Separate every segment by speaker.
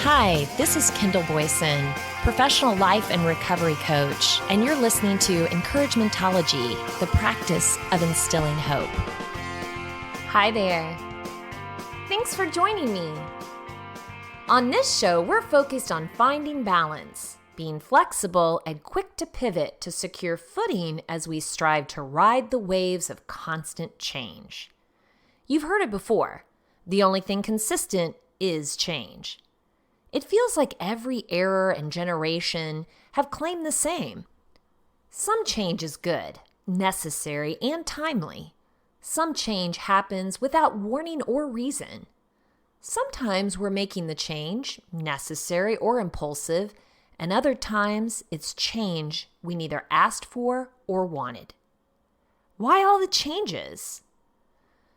Speaker 1: Hi, this is Kendall Boyson, professional life and recovery coach, and you're listening to Encouragementology, the practice of instilling hope. Hi there. Thanks for joining me. On this show, we're focused on finding balance, being flexible and quick to pivot to secure footing as we strive to ride the waves of constant change. You've heard it before. The only thing consistent is change. It feels like every era and generation have claimed the same. Some change is good, necessary, and timely. Some change happens without warning or reason. Sometimes we're making the change, necessary or impulsive, and other times it's change we neither asked for or wanted. Why all the changes?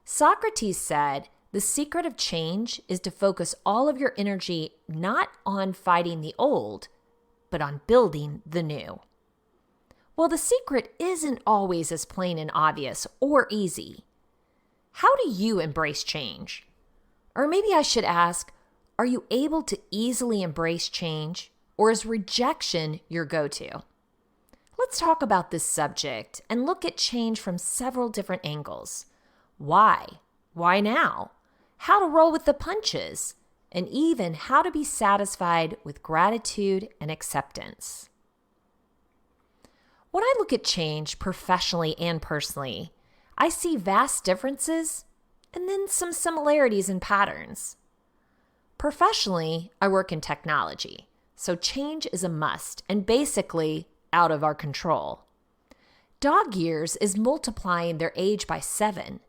Speaker 1: Socrates said, the secret of change is to focus all of your energy not on fighting the old, but on building the new. Well, the secret isn't always as plain and obvious or easy. How do you embrace change? Or maybe I should ask, are you able to easily embrace change, or is rejection your go-to? Let's talk about this subject and look at change from several different angles. Why? Why now? How to roll with the punches, and even how to be satisfied with gratitude and acceptance. When I look at change professionally and personally, I see vast differences and then some similarities and patterns. Professionally, I work in technology, so change is a must and basically out of our control. Dog years is multiplying their age by 7.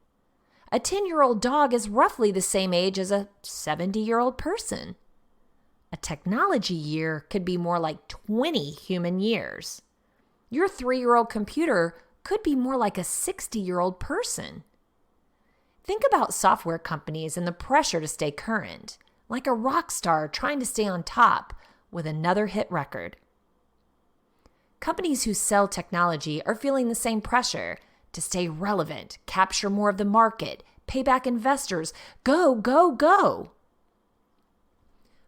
Speaker 1: A 10-year-old dog is roughly the same age as a 70-year-old person. A technology year could be more like 20 human years. Your 3-year-old computer could be more like a 60-year-old person. Think about software companies and the pressure to stay current, like a rock star trying to stay on top with another hit record. Companies who sell technology are feeling the same pressure to stay relevant, capture more of the market, pay back investors, go, go, go.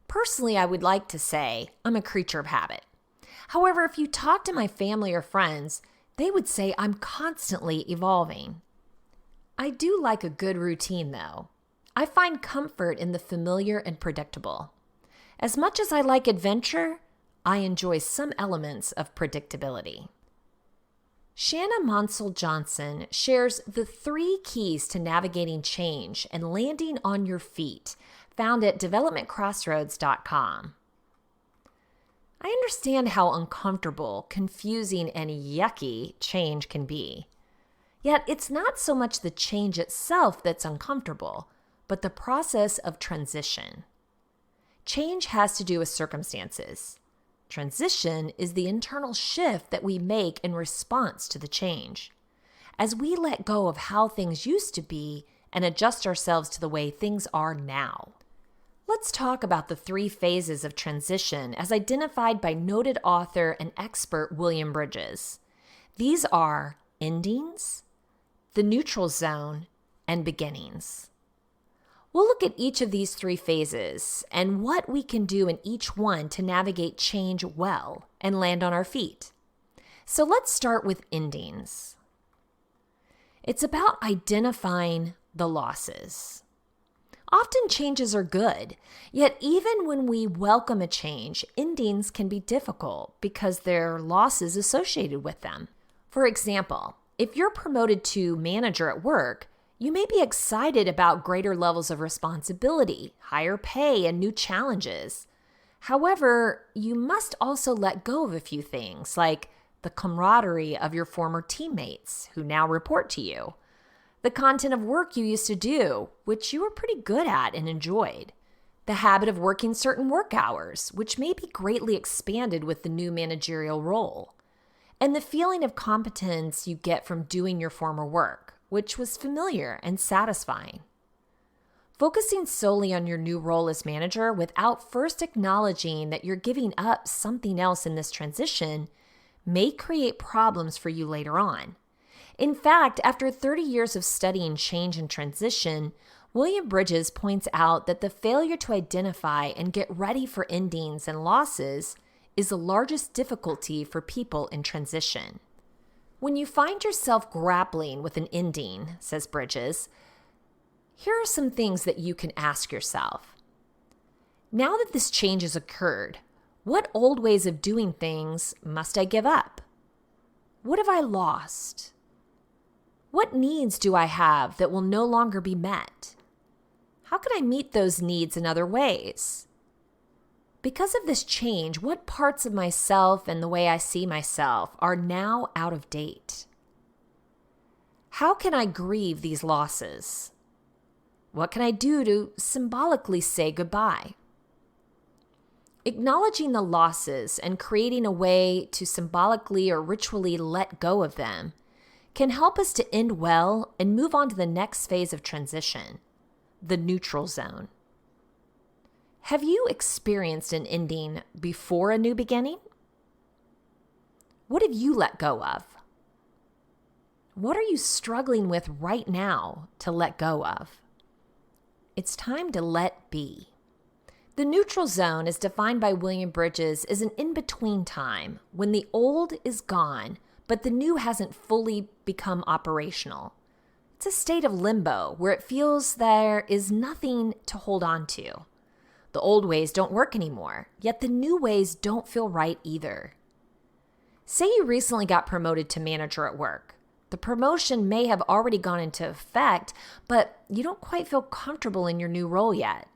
Speaker 1: Personally, I would like to say I'm a creature of habit. However, if you talk to my family or friends, they would say I'm constantly evolving. I do like a good routine, though. I find comfort in the familiar and predictable. As much as I like adventure, I enjoy some elements of predictability. Shanna Monsell Johnson shares the 3 keys to navigating change and landing on your feet, found at developmentcrossroads.com. I understand how uncomfortable, confusing, and yucky change can be. Yet it's not so much the change itself that's uncomfortable, but the process of transition. Change has to do with circumstances. Transition is the internal shift that we make in response to the change. As we let go of how things used to be and adjust ourselves to the way things are now. Let's talk about the 3 phases of transition as identified by noted author and expert William Bridges. These are endings, the neutral zone, and beginnings. We'll look at each of these 3 phases and what we can do in each one to navigate change well and land on our feet. So let's start with endings. It's about identifying the losses. Often changes are good, yet even when we welcome a change, endings can be difficult because there are losses associated with them. For example, if you're promoted to manager at work, you may be excited about greater levels of responsibility, higher pay, and new challenges. However, you must also let go of a few things, like the camaraderie of your former teammates who now report to you, the content of work you used to do, which you were pretty good at and enjoyed, the habit of working certain work hours, which may be greatly expanded with the new managerial role, and the feeling of competence you get from doing your former work, which was familiar and satisfying. Focusing solely on your new role as manager without first acknowledging that you're giving up something else in this transition may create problems for you later on. In fact, after 30 years of studying change and transition, William Bridges points out that the failure to identify and get ready for endings and losses is the largest difficulty for people in transition. When you find yourself grappling with an ending, says Bridges, here are some things that you can ask yourself. Now that this change has occurred, what old ways of doing things must I give up? What have I lost? What needs do I have that will no longer be met? How can I meet those needs in other ways? Because of this change, what parts of myself and the way I see myself are now out of date? How can I grieve these losses? What can I do to symbolically say goodbye? Acknowledging the losses and creating a way to symbolically or ritually let go of them can help us to end well and move on to the next phase of transition, the neutral zone. Have you experienced an ending before a new beginning? What have you let go of? What are you struggling with right now to let go of? It's time to let be. The neutral zone is defined by William Bridges as an in-between time when the old is gone, but the new hasn't fully become operational. It's a state of limbo where it feels there is nothing to hold on to. The old ways don't work anymore, yet the new ways don't feel right either. Say you recently got promoted to manager at work. The promotion may have already gone into effect, but you don't quite feel comfortable in your new role yet.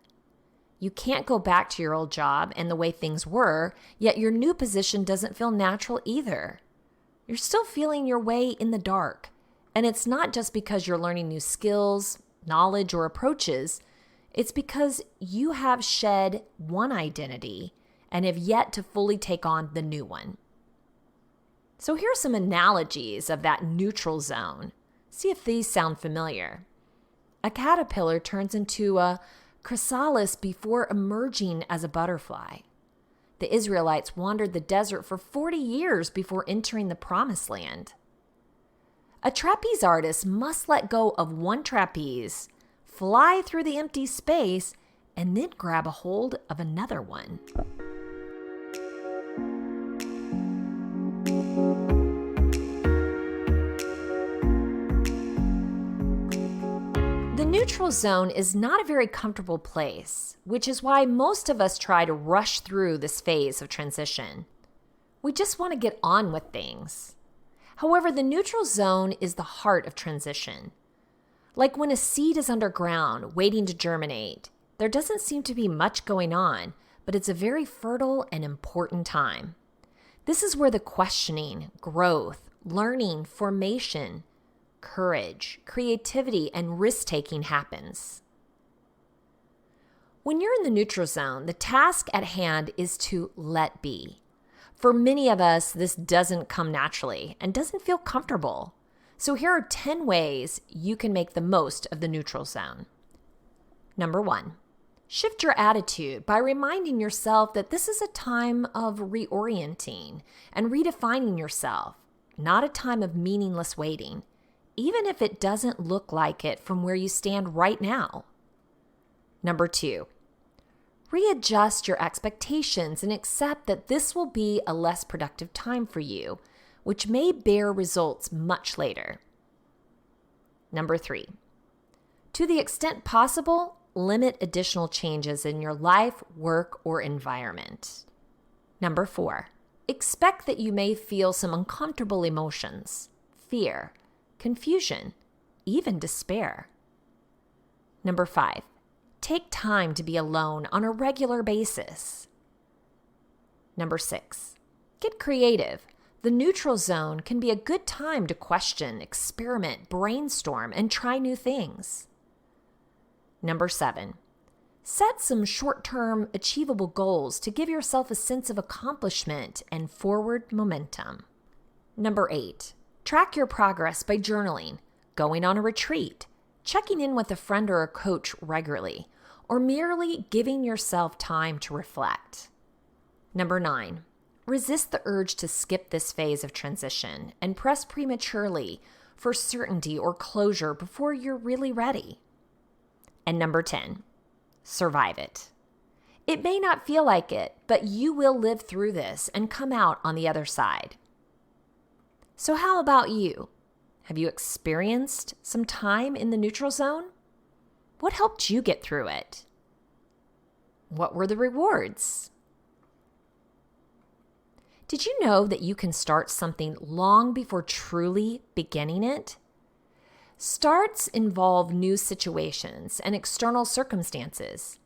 Speaker 1: You can't go back to your old job and the way things were, yet your new position doesn't feel natural either. You're still feeling your way in the dark, and it's not just because you're learning new skills, knowledge, or approaches. It's because you have shed one identity and have yet to fully take on the new one. So here are some analogies of that neutral zone. See if these sound familiar. A caterpillar turns into a chrysalis before emerging as a butterfly. The Israelites wandered the desert for 40 years before entering the promised land. A trapeze artist must let go of one trapeze, fly through the empty space, and then grab a hold of another one. The neutral zone is not a very comfortable place, which is why most of us try to rush through this phase of transition. We just want to get on with things. However, the neutral zone is the heart of transition. Like when a seed is underground, waiting to germinate, there doesn't seem to be much going on, but it's a very fertile and important time. This is where the questioning, growth, learning, formation, courage, creativity, and risk-taking happens. When you're in the neutral zone, the task at hand is to let be. For many of us, this doesn't come naturally and doesn't feel comfortable. So here are 10 ways you can make the most of the neutral zone. Number 1, shift your attitude by reminding yourself that this is a time of reorienting and redefining yourself, not a time of meaningless waiting, even if it doesn't look like it from where you stand right now. Number 2, readjust your expectations and accept that this will be a less productive time for you, which may bear results much later. Number 3, to the extent possible, limit additional changes in your life, work, or environment. Number 4, expect that you may feel some uncomfortable emotions, fear, confusion, even despair. Number 5, take time to be alone on a regular basis. Number 6, get creative. The neutral zone can be a good time to question, experiment, brainstorm, and try new things. Number 7, set some short-term achievable goals to give yourself a sense of accomplishment and forward momentum. Number 8, track your progress by journaling, going on a retreat, checking in with a friend or a coach regularly, or merely giving yourself time to reflect. Number 9, resist the urge to skip this phase of transition and press prematurely for certainty or closure before you're really ready. And number 10, survive it. It may not feel like it, but you will live through this and come out on the other side. So how about you? Have you experienced some time in the neutral zone? What helped you get through it? What were the rewards? Did you know that you can start something long before truly beginning it? Starts involve new situations and external circumstances.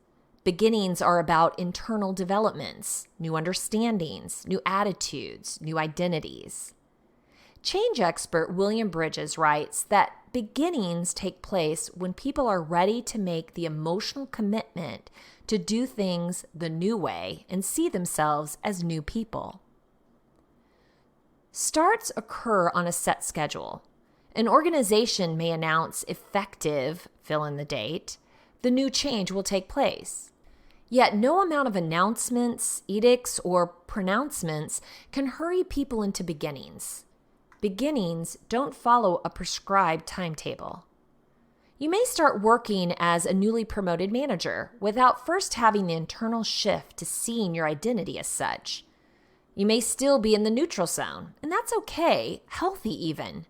Speaker 1: Beginnings are about internal developments, new understandings, new attitudes, new identities. Change expert William Bridges writes that beginnings take place when people are ready to make the emotional commitment to do things the new way and see themselves as new people. Starts occur on a set schedule. An organization may announce effective, fill in the date, the new change will take place. Yet no amount of announcements, edicts, or pronouncements can hurry people into beginnings. Beginnings don't follow a prescribed timetable. You may start working as a newly promoted manager without first having the internal shift to seeing your identity as such. You may still be in the neutral zone, and that's okay, healthy even.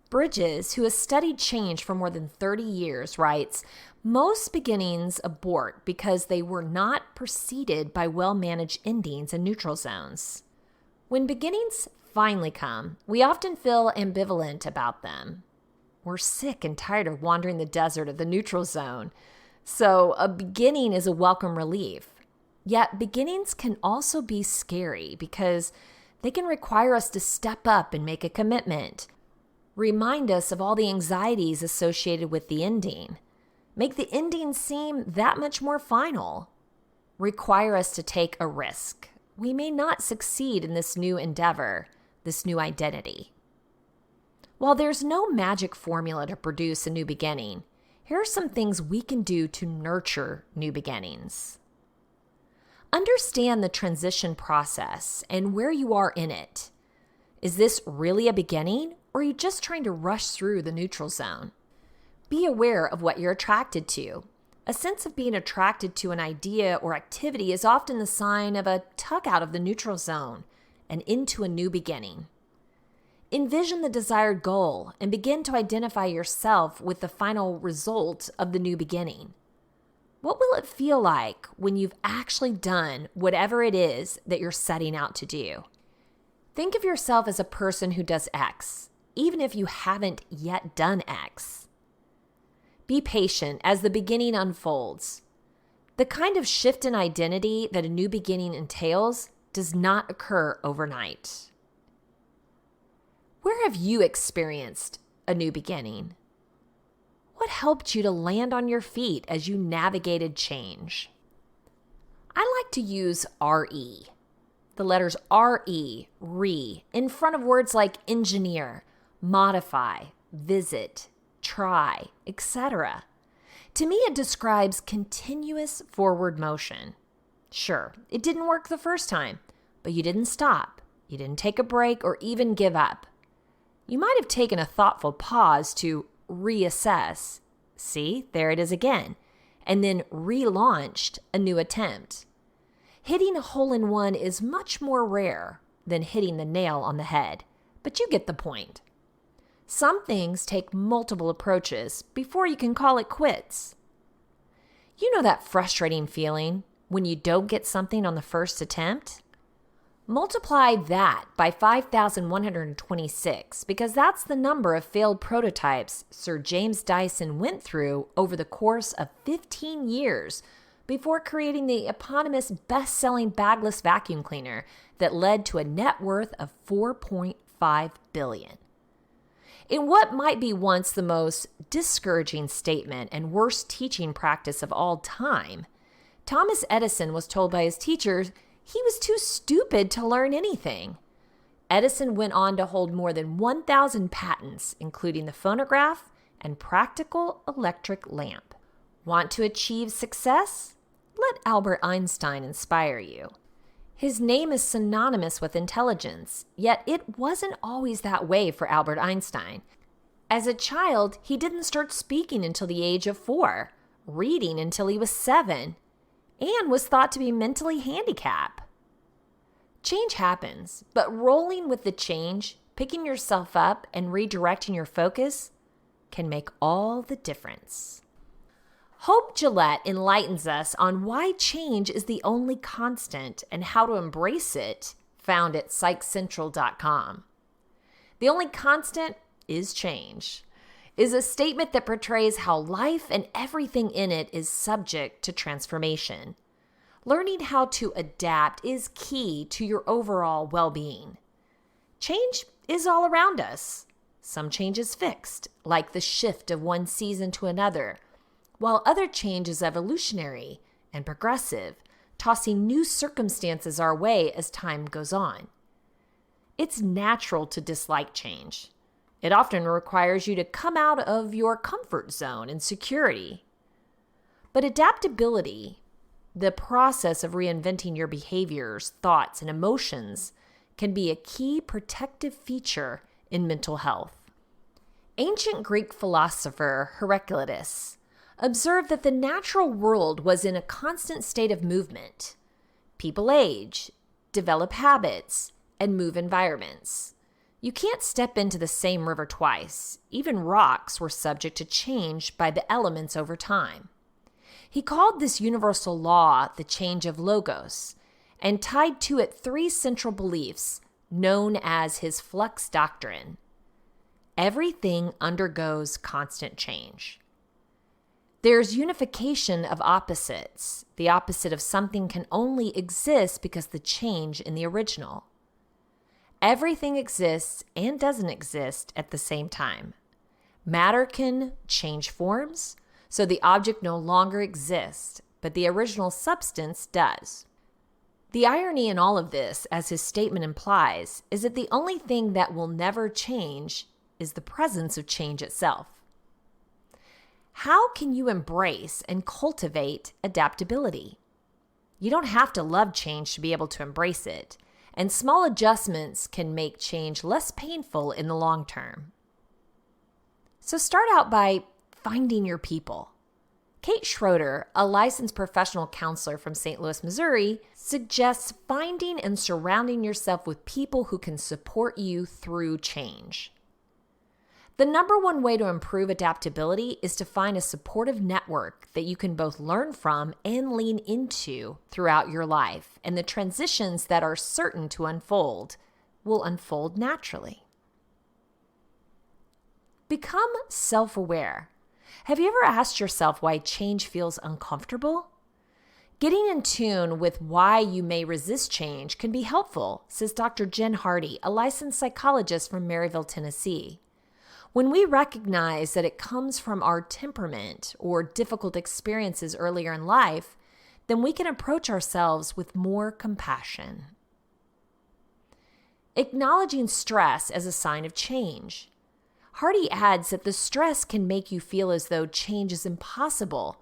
Speaker 1: Bridges, who has studied change for more than 30 years, writes, most beginnings abort because they were not preceded by well-managed endings and neutral zones. When beginnings finally come, we often feel ambivalent about them. We're sick and tired of wandering the desert of the neutral zone, so a beginning is a welcome relief. Yet beginnings can also be scary because they can require us to step up and make a commitment, remind us of all the anxieties associated with the ending, make the ending seem that much more final, require us to take a risk. We may not succeed in this new endeavor, this new identity. While there's no magic formula to produce a new beginning, here are some things we can do to nurture new beginnings. Understand the transition process and where you are in it. Is this really a beginning, or are you just trying to rush through the neutral zone? Be aware of what you're attracted to. A sense of being attracted to an idea or activity is often the sign of a tug out of the neutral zone and into a new beginning. Envision the desired goal and begin to identify yourself with the final result of the new beginning. What will it feel like when you've actually done whatever it is that you're setting out to do? Think of yourself as a person who does X, even if you haven't yet done X. Be patient as the beginning unfolds. The kind of shift in identity that a new beginning entails does not occur overnight. Where have you experienced a new beginning? What helped you to land on your feet as you navigated change? I like to use RE. The letters RE, in front of words like engineer, modify, visit, try, etc. To me, it describes continuous forward motion. Sure, it didn't work the first time, but you didn't stop. You didn't take a break or even give up. You might have taken a thoughtful pause to reassess. See, there it is again. And then relaunched a new attempt. Hitting a hole-in-one is much more rare than hitting the nail on the head, but you get the point. Some things take multiple approaches before you can call it quits. You know that frustrating feeling when you don't get something on the first attempt? Multiply that by 5,126 because that's the number of failed prototypes Sir James Dyson went through over the course of 15 years before creating the eponymous best-selling bagless vacuum cleaner that led to a net worth of $4.5 billion. In what might be once the most discouraging statement and worst teaching practice of all time, Thomas Edison was told by his teachers he was too stupid to learn anything. Edison went on to hold more than 1,000 patents, including the phonograph and practical electric lamp. Want to achieve success? Let Albert Einstein inspire you. His name is synonymous with intelligence, yet it wasn't always that way for Albert Einstein. As a child, he didn't start speaking until the age of 4. reading until he was 7, and was thought to be mentally handicapped. Change happens, but rolling with the change, picking yourself up, and redirecting your focus can make all the difference. Hope Gillette enlightens us on why change is the only constant and how to embrace it, found at psychcentral.com. The only constant is change, is a statement that portrays how life and everything in it is subject to transformation. Learning how to adapt is key to your overall well-being. Change is all around us. Some change is fixed, like the shift of one season to another, while other change is evolutionary and progressive, tossing new circumstances our way as time goes on. It's natural to dislike change. It often requires you to come out of your comfort zone and security. But adaptability, the process of reinventing your behaviors, thoughts, and emotions, can be a key protective feature in mental health. Ancient Greek philosopher Heraclitus observed that the natural world was in a constant state of movement. People age, develop habits, and move environments. You can't step into the same river twice. Even rocks were subject to change by the elements over time. He called this universal law the change of logos, and tied to it 3 central beliefs known as his flux doctrine. Everything undergoes constant change. There's unification of opposites. The opposite of something can only exist because the change in the original. Everything exists and doesn't exist at the same time. Matter can change forms, so the object no longer exists, but the original substance does. The irony in all of this, as his statement implies, is that the only thing that will never change is the presence of change itself. How can you embrace and cultivate adaptability? You don't have to love change to be able to embrace it, and small adjustments can make change less painful in the long term. So start out by finding your people. Kate Schroeder, a licensed professional counselor from St. Louis, Missouri, suggests finding and surrounding yourself with people who can support you through change. The number one way to improve adaptability is to find a supportive network that you can both learn from and lean into throughout your life, and the transitions that are certain to unfold will unfold naturally. Become self-aware. Have you ever asked yourself why change feels uncomfortable? Getting in tune with why you may resist change can be helpful, says Dr. Jen Hardy, a licensed psychologist from Maryville, Tennessee. When we recognize that it comes from our temperament or difficult experiences earlier in life, then we can approach ourselves with more compassion. Acknowledging stress as a sign of change. Hardy adds that the stress can make you feel as though change is impossible,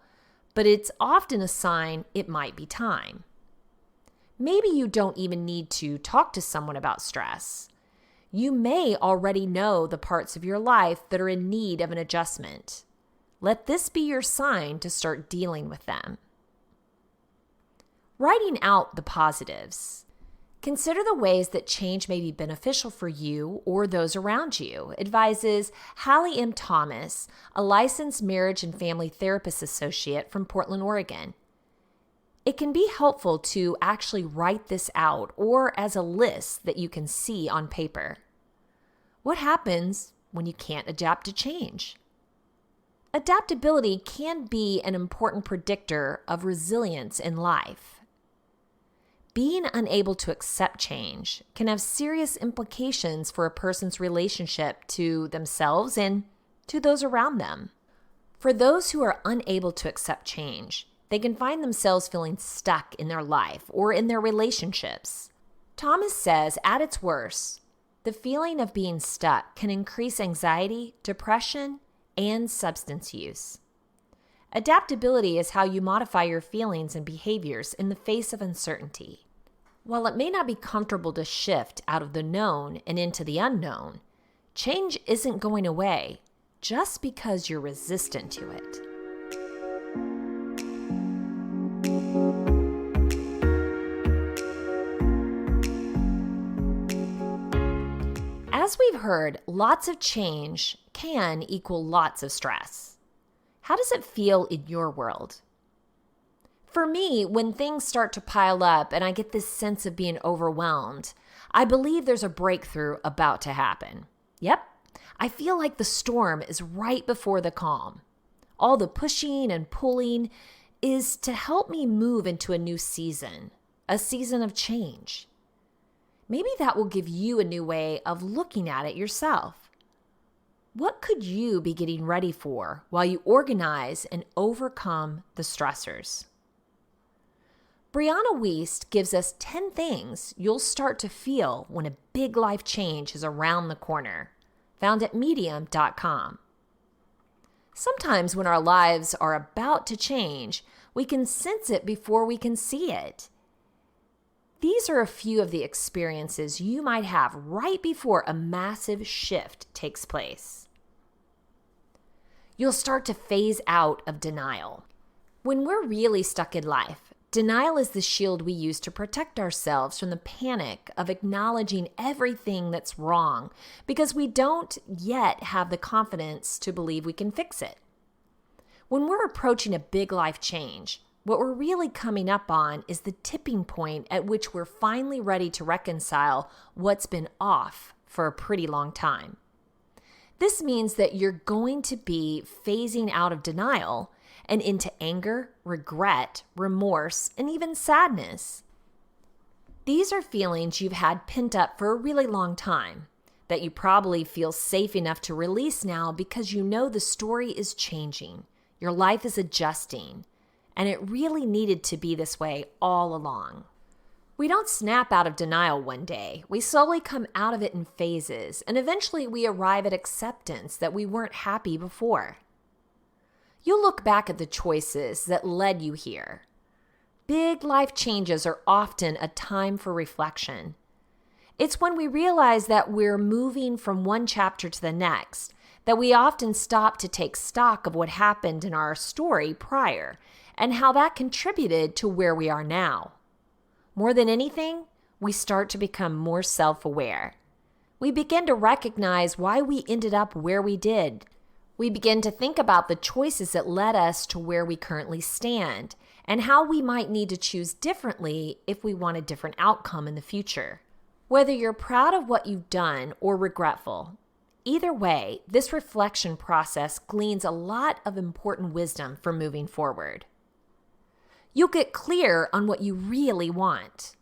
Speaker 1: but it's often a sign it might be time. Maybe you don't even need to talk to someone about stress. You may already know the parts of your life that are in need of an adjustment. Let this be your sign to start dealing with them. Writing out the positives. Consider the ways that change may be beneficial for you or those around you, advises Hallie M. Thomas, a licensed marriage and family therapist associate from Portland, Oregon. It can be helpful to actually write this out or as a list that you can see on paper. What happens when you can't adapt to change? Adaptability can be an important predictor of resilience in life. Being unable to accept change can have serious implications for a person's relationship to themselves and to those around them. For those who are unable to accept change, they can find themselves feeling stuck in their life or in their relationships. Thomas says, at its worst, the feeling of being stuck can increase anxiety, depression, and substance use. Adaptability is how you modify your feelings and behaviors in the face of uncertainty. While it may not be comfortable to shift out of the known and into the unknown, change isn't going away just because you're resistant to it. As we've heard, lots of change can equal lots of stress. How does it feel in your world? For me, when things start to pile up and I get this sense of being overwhelmed, I believe there's a breakthrough about to happen. Yep, I feel like the storm is right before the calm. All the pushing and pulling is to help me move into a new season, a season of change. Maybe that will give you a new way of looking at it yourself. What could you be getting ready for while you organize and overcome the stressors? Brianna Wiest gives us 10 things you'll start to feel when a big life change is around the corner, found at medium.com. Sometimes when our lives are about to change, we can sense it before we can see it. These are a few of the experiences you might have right before a massive shift takes place. You'll start to phase out of denial. When we're really stuck in life, denial is the shield we use to protect ourselves from the panic of acknowledging everything that's wrong because we don't yet have the confidence to believe we can fix it. When we're approaching a big life change, what we're really coming up on is the tipping point at which we're finally ready to reconcile what's been off for a pretty long time. This means that you're going to be phasing out of denial and into anger, regret, remorse, and even sadness. These are feelings you've had pent up for a really long time that you probably feel safe enough to release now because you know the story is changing, your life is adjusting, and it really needed to be this way all along. We don't snap out of denial one day. We slowly come out of it in phases, and eventually we arrive at acceptance that we weren't happy before. You'll look back at the choices that led you here. Big life changes are often a time for reflection. It's when we realize that we're moving from one chapter to the next that we often stop to take stock of what happened in our story prior and how that contributed to where we are now. More than anything, we start to become more self-aware. We begin to recognize why we ended up where we did. We begin to think about the choices that led us to where we currently stand and how we might need to choose differently if we want a different outcome in the future. Whether you're proud of what you've done or regretful, either way, this reflection process gleans a lot of important wisdom for moving forward. You'll get clear on what you really want.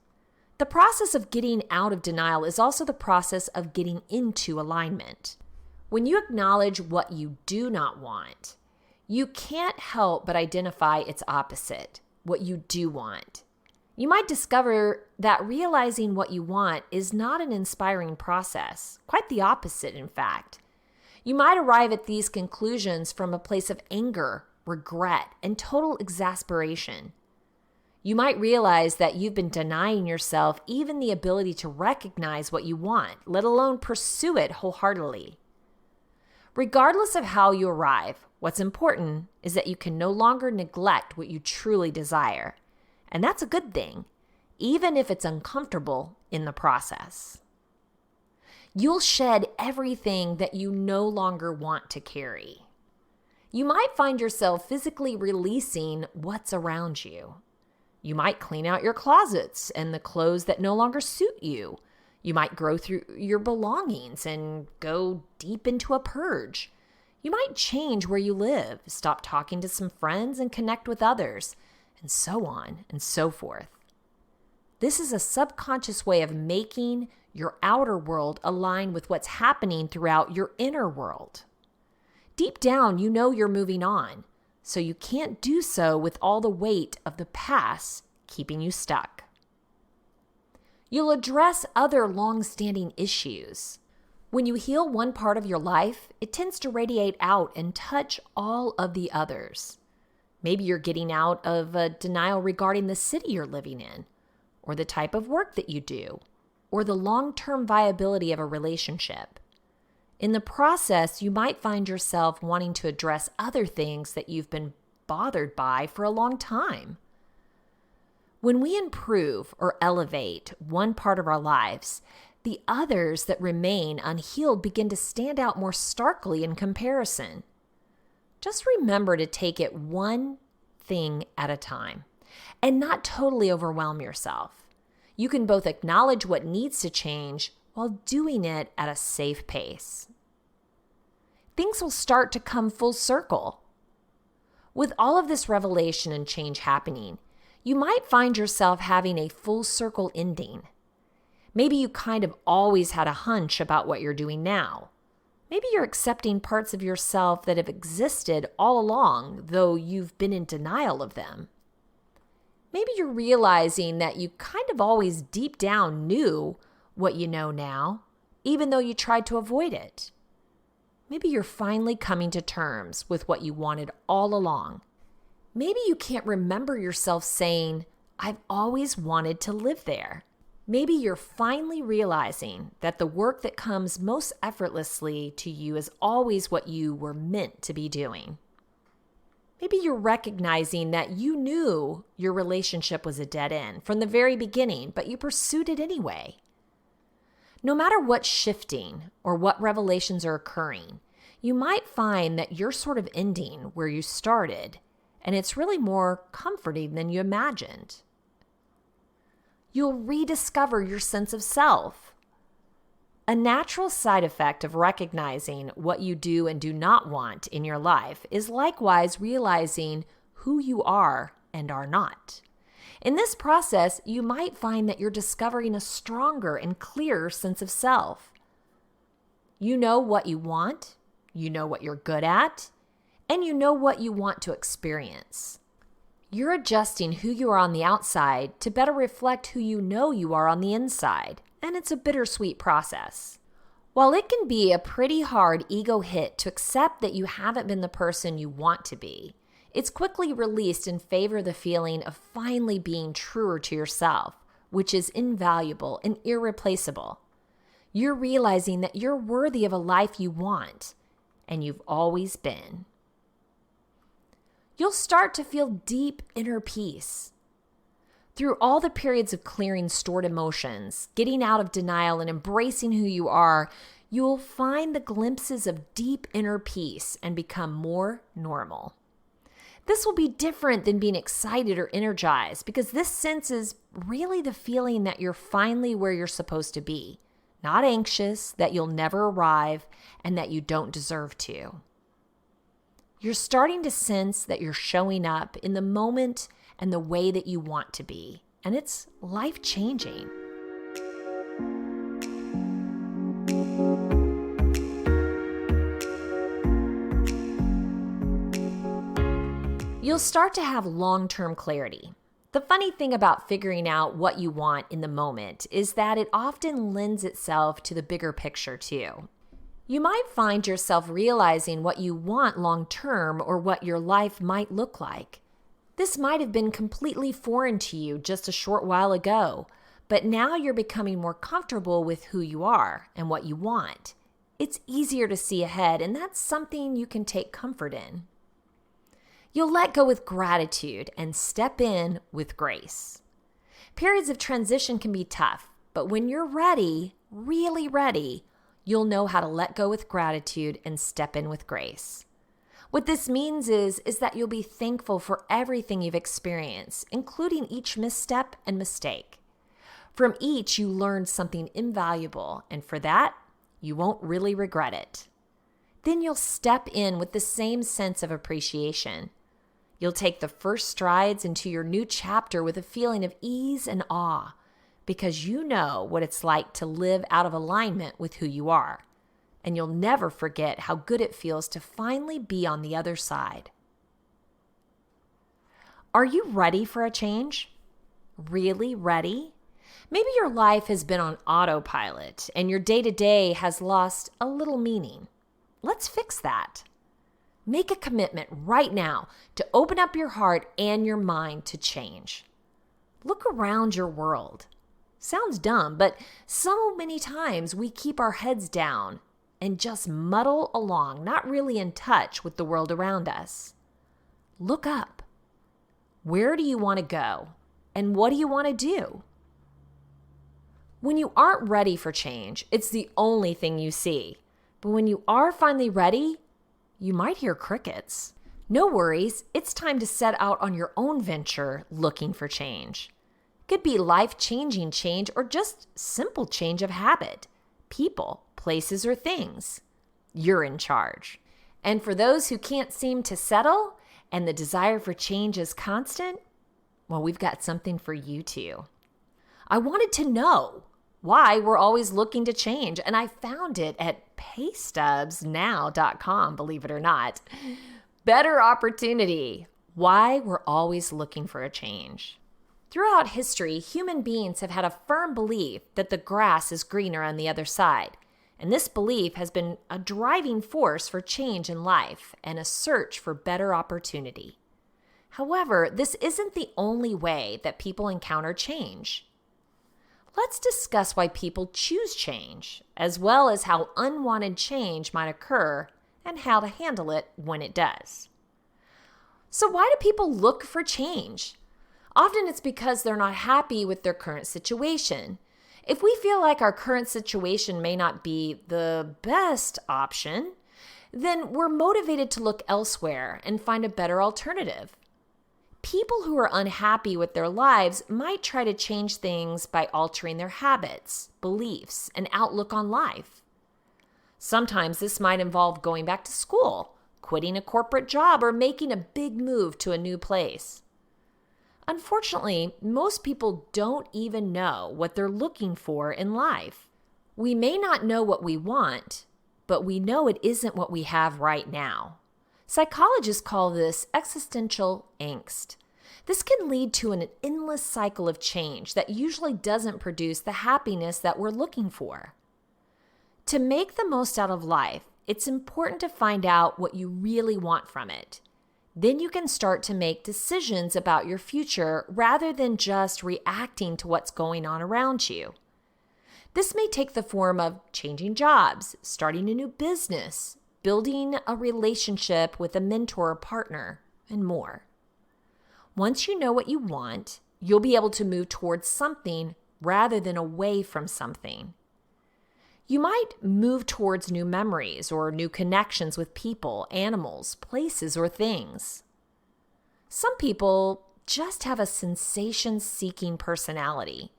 Speaker 1: The process of getting out of denial is also the process of getting into alignment. When you acknowledge what you do not want, you can't help but identify its opposite, what you do want. You might discover that realizing what you want is not an inspiring process, quite the opposite, in fact. You might arrive at these conclusions from a place of anger, regret, and total exasperation. You might realize that you've been denying yourself even the ability to recognize what you want, let alone pursue it wholeheartedly. Regardless of how you arrive, what's important is that you can no longer neglect what you truly desire. And that's a good thing, even if it's uncomfortable in the process. You'll shed everything that you no longer want to carry. You might find yourself physically releasing what's around you. You might clean out your closets and the clothes that no longer suit you. You might grow through your belongings and go deep into a purge. You might change where you live, stop talking to some friends and connect with others, and so on and so forth. This is a subconscious way of making your outer world align with what's happening throughout your inner world. Deep down, you know you're moving on, so you can't do so with all the weight of the past keeping you stuck. You'll address other long-standing issues. When you heal one part of your life, it tends to radiate out and touch all of the others. Maybe you're getting out of a denial regarding the city you're living in, or the type of work that you do, or the long-term viability of a relationship. In the process, you might find yourself wanting to address other things that you've been bothered by for a long time. When we improve or elevate one part of our lives, the others that remain unhealed begin to stand out more starkly in comparison. Just remember to take it one thing at a time and not totally overwhelm yourself. You can both acknowledge what needs to change while doing it at a safe pace. Things will start to come full circle. With all of this revelation and change happening, you might find yourself having a full circle ending. Maybe you kind of always had a hunch about what you're doing now. Maybe you're accepting parts of yourself that have existed all along, though you've been in denial of them. Maybe you're realizing that you kind of always deep down knew what you know now, even though you tried to avoid it. Maybe you're finally coming to terms with what you wanted all along. Maybe you can't remember yourself saying, "I've always wanted to live there." Maybe you're finally realizing that the work that comes most effortlessly to you is always what you were meant to be doing. Maybe you're recognizing that you knew your relationship was a dead end from the very beginning, but you pursued it anyway. No matter what's shifting or what revelations are occurring, you might find that you're sort of ending where you started, and it's really more comforting than you imagined. You'll rediscover your sense of self. A natural side effect of recognizing what you do and do not want in your life is likewise realizing who you are and are not. In this process, you might find that you're discovering a stronger and clearer sense of self. You know what you want, you know what you're good at, and you know what you want to experience. You're adjusting who you are on the outside to better reflect who you know you are on the inside, and it's a bittersweet process. While it can be a pretty hard ego hit to accept that you haven't been the person you want to be, it's quickly released in favor of the feeling of finally being truer to yourself, which is invaluable and irreplaceable. You're realizing that you're worthy of a life you want, and you've always been. You'll start to feel deep inner peace. Through all the periods of clearing stored emotions, getting out of denial, and embracing who you are, you'll find the glimpses of deep inner peace and become more normal. This will be different than being excited or energized because this sense is really the feeling that you're finally where you're supposed to be, not anxious, that you'll never arrive, and that you don't deserve to. You're starting to sense that you're showing up in the moment and the way that you want to be, and it's life-changing. You'll start to have long-term clarity. The funny thing about figuring out what you want in the moment is that it often lends itself to the bigger picture too. You might find yourself realizing what you want long-term or what your life might look like. This might have been completely foreign to you just a short while ago, but now you're becoming more comfortable with who you are and what you want. It's easier to see ahead, and that's something you can take comfort in. You'll let go with gratitude and step in with grace. Periods of transition can be tough, but when you're ready, really ready, you'll know how to let go with gratitude and step in with grace. What this means is that you'll be thankful for everything you've experienced, including each misstep and mistake. From each, you learned something invaluable, and for that, you won't really regret it. Then you'll step in with the same sense of appreciation. You'll take the first strides into your new chapter with a feeling of ease and awe, because you know what it's like to live out of alignment with who you are. And you'll never forget how good it feels to finally be on the other side. Are you ready for a change? Really ready? Maybe your life has been on autopilot and your day-to-day has lost a little meaning. Let's fix that. Make a commitment right now to open up your heart and your mind to change. Look around your world. Sounds dumb, but so many times we keep our heads down and just muddle along, not really in touch with the world around us. Look up. Where do you want to go? And what do you want to do? When you aren't ready for change, it's the only thing you see. But when you are finally ready, you might hear crickets. No worries, it's time to set out on your own venture looking for change. It could be life-changing change or just simple change of habit, people, places, or things. You're in charge. And for those who can't seem to settle and the desire for change is constant, well, we've got something for you too. I wanted to know why we're always looking to change, and I found it at paystubsnow.com, believe it or not. Better opportunity. Why we're always looking for a change. Throughout history, human beings have had a firm belief that the grass is greener on the other side. And this belief has been a driving force for change in life and a search for better opportunity. However, this isn't the only way that people encounter change. Let's discuss why people choose change, as well as how unwanted change might occur and how to handle it when it does. So why do people look for change? Often it's because they're not happy with their current situation. If we feel like our current situation may not be the best option, then we're motivated to look elsewhere and find a better alternative. People who are unhappy with their lives might try to change things by altering their habits, beliefs, and outlook on life. Sometimes this might involve going back to school, quitting a corporate job, or making a big move to a new place. Unfortunately, most people don't even know what they're looking for in life. We may not know what we want, but we know it isn't what we have right now. Psychologists call this existential angst. This can lead to an endless cycle of change that usually doesn't produce the happiness that we're looking for. To make the most out of life, it's important to find out what you really want from it. Then you can start to make decisions about your future rather than just reacting to what's going on around you. This may take the form of changing jobs, starting a new business, building a relationship with a mentor or partner, and more. Once you know what you want, you'll be able to move towards something rather than away from something. You might move towards new memories or new connections with people, animals, places, or things. Some people just have a sensation-seeking personality.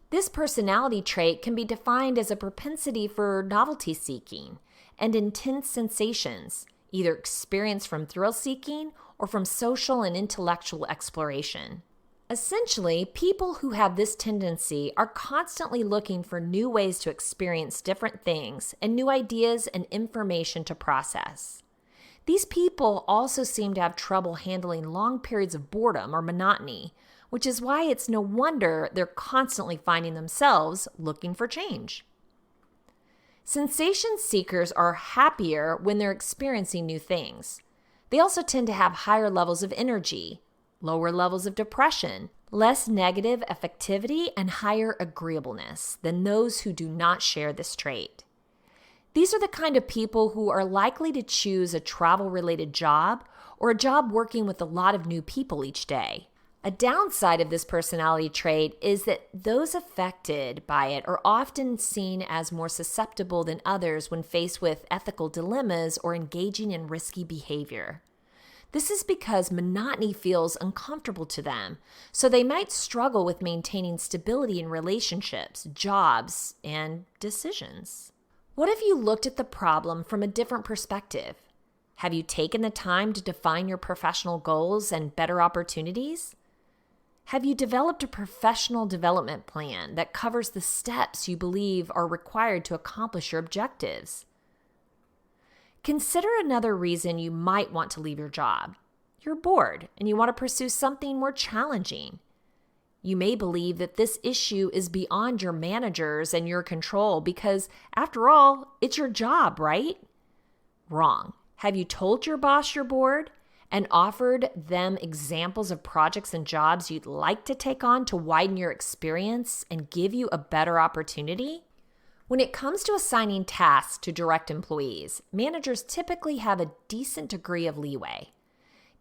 Speaker 1: This personality trait can be defined as a propensity for novelty-seeking and intense sensations, either experienced from thrill-seeking or from social and intellectual exploration. Essentially, people who have this tendency are constantly looking for new ways to experience different things and new ideas and information to process. These people also seem to have trouble handling long periods of boredom or monotony, which is why it's no wonder they're constantly finding themselves looking for change. Sensation seekers are happier when they're experiencing new things. They also tend to have higher levels of energy, lower levels of depression, less negative affectivity, and higher agreeableness than those who do not share this trait. These are the kind of people who are likely to choose a travel-related job or a job working with a lot of new people each day. A downside of this personality trait is that those affected by it are often seen as more susceptible than others when faced with ethical dilemmas or engaging in risky behavior. This is because monotony feels uncomfortable to them, so they might struggle with maintaining stability in relationships, jobs, and decisions. What if you looked at the problem from a different perspective? Have you taken the time to define your professional goals and better opportunities? Have you developed a professional development plan that covers the steps you believe are required to accomplish your objectives? Consider another reason you might want to leave your job. You're bored and you want to pursue something more challenging. You may believe that this issue is beyond your managers and your control because, after all, it's your job, right? Wrong. Have you told your boss you're bored and offered them examples of projects and jobs you'd like to take on to widen your experience and give you a better opportunity? When it comes to assigning tasks to direct employees, managers typically have a decent degree of leeway.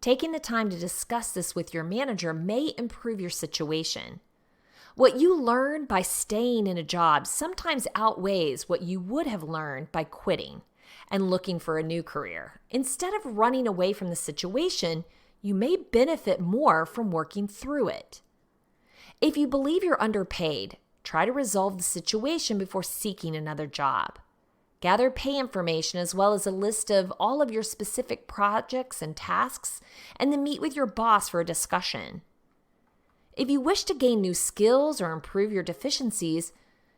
Speaker 1: Taking the time to discuss this with your manager may improve your situation. What you learn by staying in a job sometimes outweighs what you would have learned by quitting and looking for a new career. Instead of running away from the situation, you may benefit more from working through it. If you believe you're underpaid, try to resolve the situation before seeking another job. Gather pay information as well as a list of all of your specific projects and tasks, and then meet with your boss for a discussion. If you wish to gain new skills or improve your deficiencies,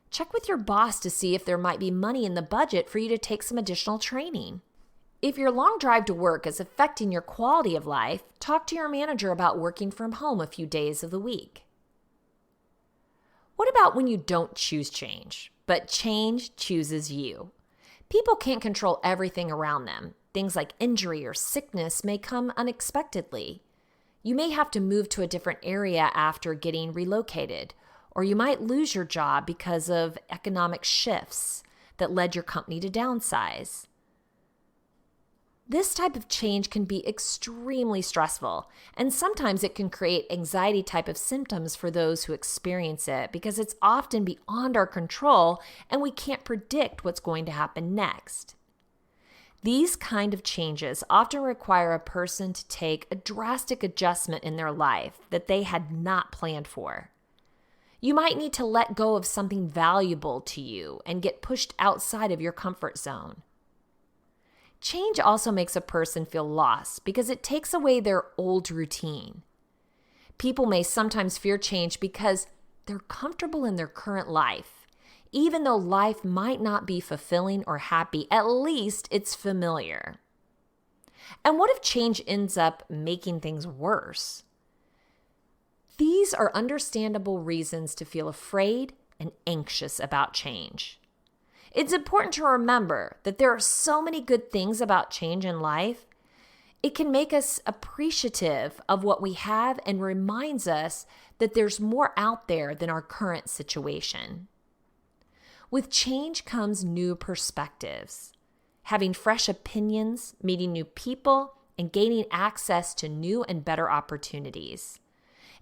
Speaker 1: check with your boss to see if there might be money in the budget for you to take some additional training. If your long drive to work is affecting your quality of life, talk to your manager about working from home a few days of the week. What about when you don't choose change, but change chooses you? People can't control everything around them. Things like injury or sickness may come unexpectedly. You may have to move to a different area after getting relocated, or you might lose your job because of economic shifts that led your company to downsize. This type of change can be extremely stressful, and sometimes it can create anxiety type of symptoms for those who experience it because it's often beyond our control and we can't predict what's going to happen next. These kind of changes often require a person to take a drastic adjustment in their life that they had not planned for. You might need to let go of something valuable to you and get pushed outside of your comfort zone. Change also makes a person feel lost because it takes away their old routine. People may sometimes fear change because they're comfortable in their current life. Even though life might not be fulfilling or happy, at least it's familiar. And what if change ends up making things worse? These are understandable reasons to feel afraid and anxious about change. It's important to remember that there are so many good things about change in life. It can make us appreciative of what we have and reminds us that there's more out there than our current situation. With change comes new perspectives. Having fresh opinions, meeting new people, and gaining access to new and better opportunities.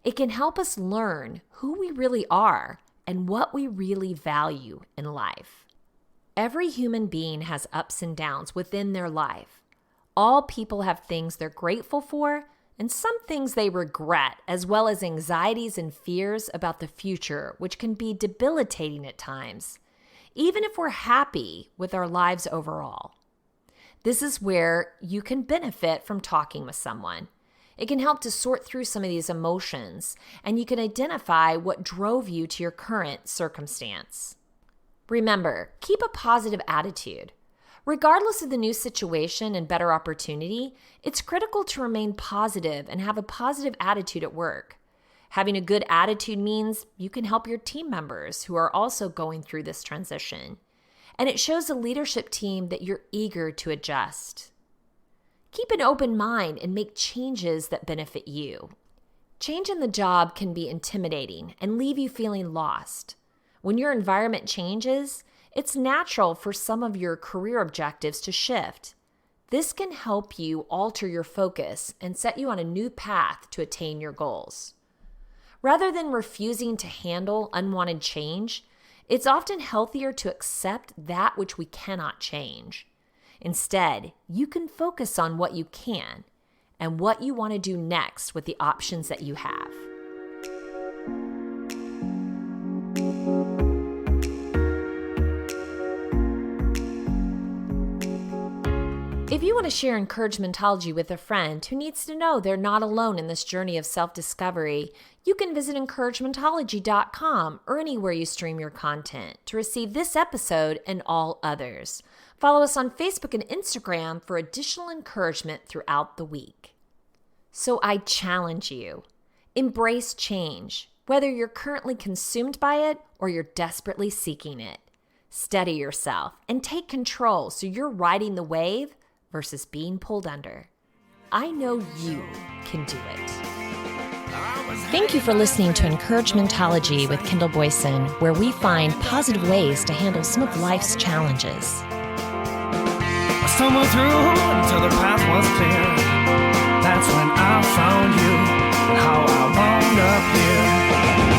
Speaker 1: It can help us learn who we really are and what we really value in life. Every human being has ups and downs within their life. All people have things they're grateful for and some things they regret, as well as anxieties and fears about the future, which can be debilitating at times, even if we're happy with our lives overall. This is where you can benefit from talking with someone. It can help to sort through some of these emotions, and you can identify what drove you to your current circumstance. Remember, keep a positive attitude. Regardless of the new situation and better opportunity, it's critical to remain positive and have a positive attitude at work. Having a good attitude means you can help your team members who are also going through this transition. And it shows the leadership team that you're eager to adjust. Keep an open mind and make changes that benefit you. Change in the job can be intimidating and leave you feeling lost. When your environment changes, it's natural for some of your career objectives to shift. This can help you alter your focus and set you on a new path to attain your goals. Rather than refusing to handle unwanted change, it's often healthier to accept that which we cannot change. Instead, you can focus on what you can and what you want to do next with the options that you have. If you want to share encouragementology with a friend who needs to know they're not alone in this journey of self-discovery, you can visit encouragementology.com or anywhere you stream your content to receive this episode and all others. Follow us on Facebook and Instagram for additional encouragement throughout the week. So I challenge you, embrace change, whether you're currently consumed by it or you're desperately seeking it. Steady yourself and take control so you're riding the wave versus being pulled under. I know you can do it. Thank you for listening to Encouragementology with Kendall Boyson, where we find positive ways to handle some of life's challenges.
Speaker 2: I stumbled through until the path was clear. That's when I found you and how I wound up here.